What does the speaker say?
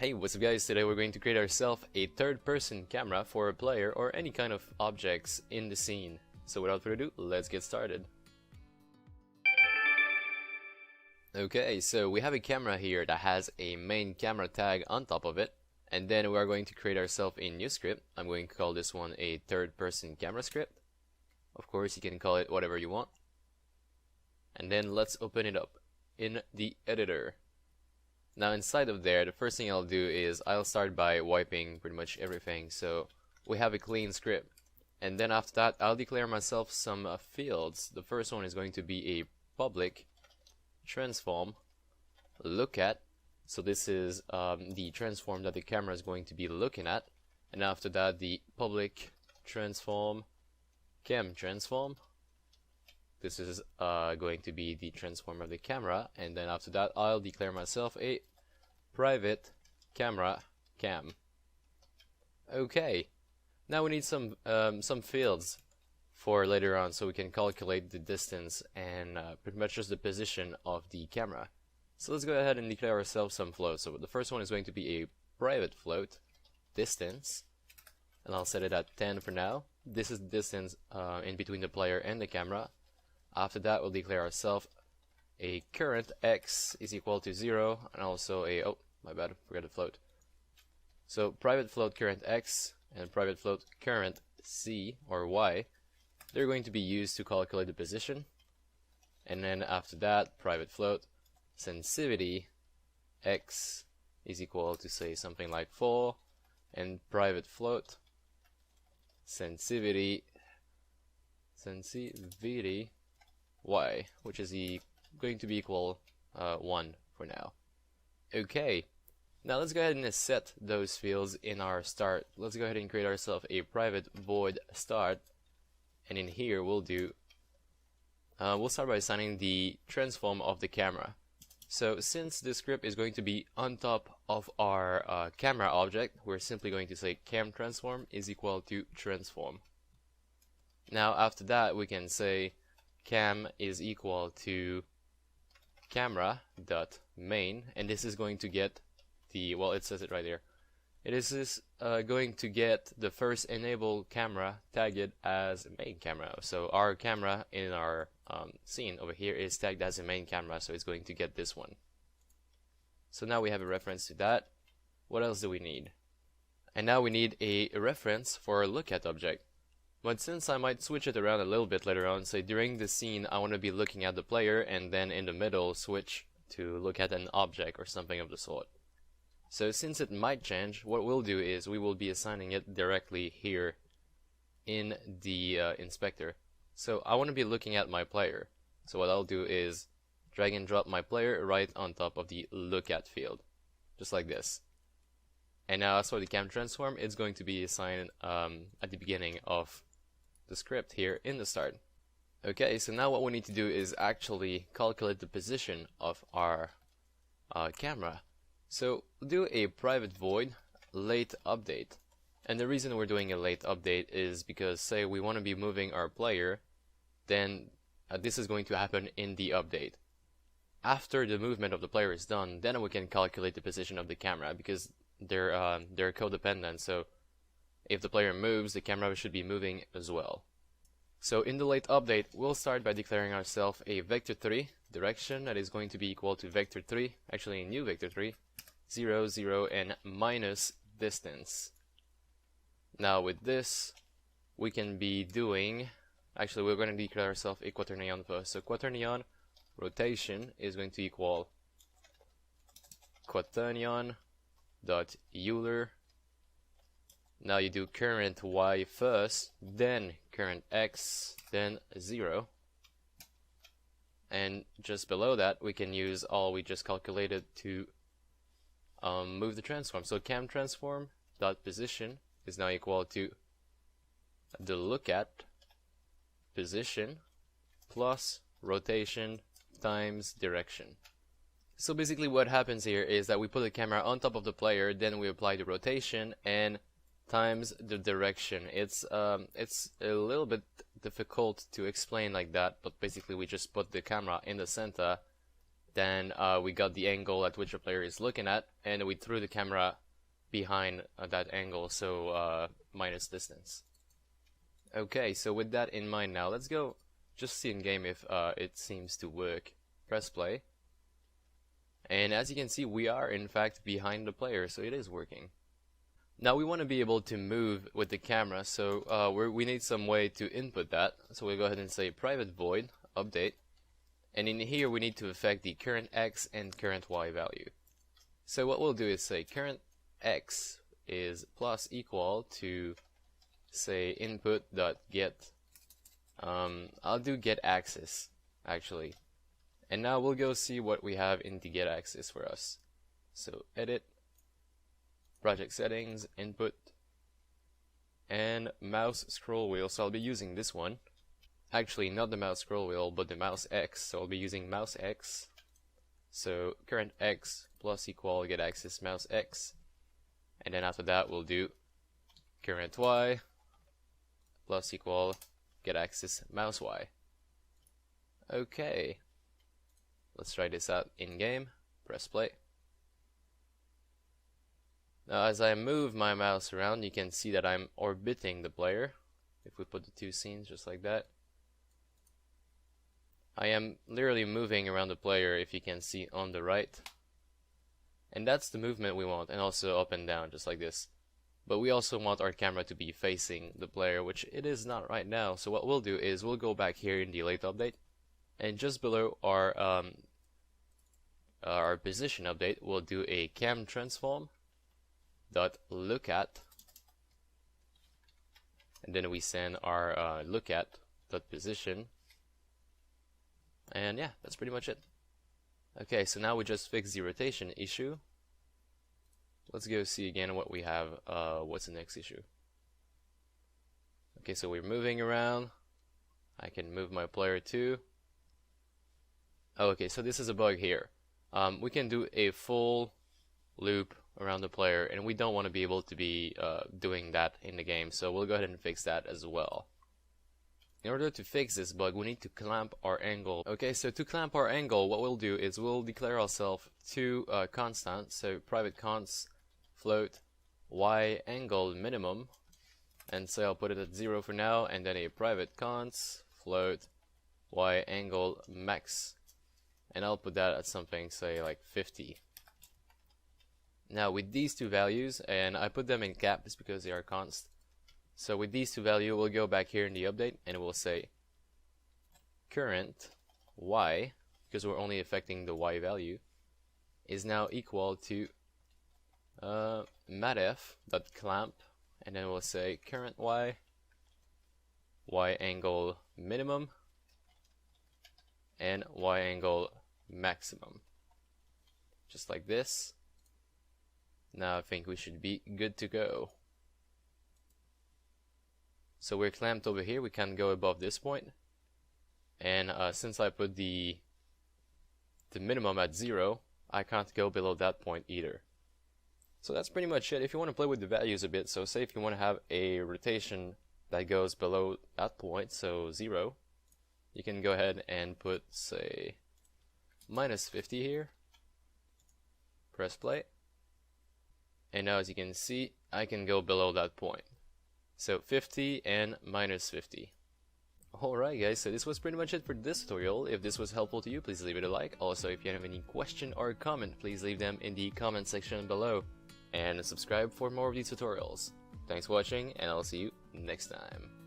Hey, what's up guys? Today we're going to create ourselves a third-person camera for a player or any kind of objects in the scene. So without further ado, let's get started. Okay, so we have a camera here that has a main camera tag on top of it, and then we are going to create ourselves a new script. I'm going to call this one a third-person camera script. Of course, you can call it whatever you want. And then let's open it up in the editor. Now inside of there, the first thing I'll do is I'll start by wiping pretty much everything, so we have a clean script. And then after that, I'll declare myself some fields. The first one is going to be a public transform look at. So this is the transform that the camera is going to be looking at. And after that, the public transform cam transform. This is going to be the transform of the camera, and then after that I'll declare myself a private camera cam. Okay, now we need some fields for later on, so we can calculate the distance and pretty much just the position of the camera. So let's go ahead and declare ourselves some floats. So the first one is going to be a private float distance, and I'll set it at 10 for now. This is the distance in between the player and the camera. After that, we'll declare ourselves a current x is equal to 0, and also a, oh my bad, forgot to float. So private float current x and private float current c or y, they're going to be used to calculate the position. And then after that, private float sensitivity x is equal to, say, something like 4, and private float sensitivity y, which is going to be equal 1 for now. Okay, now let's go ahead and set those fields in our start. Let's go ahead and create ourselves a private void start, and in here we'll start by assigning the transform of the camera. So since the script is going to be on top of our camera object, we're simply going to say cam transform is equal to transform. Now after that, we can say cam is equal to camera dot main, and this is going to get the, well, it says it right here. It is going to get the first enable camera tagged as main camera. So our camera in our scene over here is tagged as a main camera, so it's going to get this one. So now we have a reference to that. What else do we need? And now we need a reference for a look at object. But since I might switch it around a little bit later on, say during the scene I want to be looking at the player, and then in the middle switch to look at an object or something of the sort. So since it might change, what we'll do is we will be assigning it directly here in the inspector. So I want to be looking at my player. So what I'll do is drag and drop my player right on top of the look at field, just like this. And now as for the cam transform, it's going to be assigned at the beginning of the script here in the start. Okay, so now what we need to do is actually calculate the position of our camera. So we'll do a private void late update, and the reason we're doing a late update is because, say we want to be moving our player, then this is going to happen in the update. After the movement of the player is done, then we can calculate the position of the camera, because they're codependent. So if the player moves, the camera should be moving as well. So in the late update, we'll start by declaring ourselves a vector3 direction that is going to be equal to vector3, actually a new vector3, 0, 0, and minus distance. Now with this, we can be doing, actually we're going to declare ourselves a quaternion first. So quaternion rotation is going to equal quaternion dot Euler. Now you do current y first, then current x, then 0. And just below that, we can use all we just calculated to move the transform. So cam transform dot position is now equal to the look at position plus rotation times direction. So basically what happens here is that we put the camera on top of the player, then we apply the rotation and times the direction. It's a little bit difficult to explain like that, but basically we just put the camera in the center Then we got the angle at which the player is looking at, and we threw the camera behind that angle, so minus distance. Okay, so with that in mind now, let's go just see in game if it seems to work. Press play. And as you can see, we are in fact behind the player, so it is working. Now we want to be able to move with the camera, so we need some way to input that. So we'll go ahead and say private void update. And in here we need to affect the current X and current Y value. So what we'll do is say current X is plus equal to, say, input.get. I'll do get axis actually. And now we'll go see what we have in the get axis for us. So edit, project settings, input, and mouse scroll wheel. So I'll be using this one. Actually, not the mouse scroll wheel, but the mouse X. So I'll be using mouse X. So current X plus equal get axis mouse X. And then after that we'll do current Y plus equal get axis mouse Y. Okay. Let's try this out in game. Press play. Now as I move my mouse around, you can see that I'm orbiting the player. If we put the two scenes just like that, I am literally moving around the player, if you can see on the right. And that's the movement we want, and also up and down just like this. But we also want our camera to be facing the player, which it is not right now. So what we'll do is we'll go back here in the late update, and just below our position update, we'll do a cam transform dot look at, and then we send our look at dot position, and yeah, that's pretty much it. Okay, so now we just fixed the rotation issue. Let's go see again what we have. What's the next issue? Okay, so we're moving around. I can move my player too. Oh, okay, so this is a bug here. We can do a full loop around the player, and we don't want to be able to be doing that in the game, so we'll go ahead and fix that as well. In order to fix this bug, we need to clamp our angle. Okay, so to clamp our angle, what we'll do is we'll declare ourselves two constants, so private const float y angle minimum, and so I'll put it at 0 for now, and then a private const float y angle max, and I'll put that at something, say like 50. Now with these two values, and I put them in caps because they are const, so with these two values we'll go back here in the update and we'll say current y, because we're only affecting the y value, is now equal to matf.clamp, and then we'll say current y angle minimum, and y angle maximum, just like this. Now I think we should be good to go. So we're clamped over here, we can't go above this point, and since I put the minimum at 0, I can't go below that point either. So that's pretty much it. If you want to play with the values a bit, so say if you want to have a rotation that goes below that point, so 0, you can go ahead and put, say, -50 here. Press play. And now as you can see, I can go below that point. So 50 and -50. Alright guys, so this was pretty much it for this tutorial. If this was helpful to you, please leave it a like. Also, if you have any question or comment, please leave them in the comment section below. And subscribe for more of these tutorials. Thanks for watching, and I'll see you next time.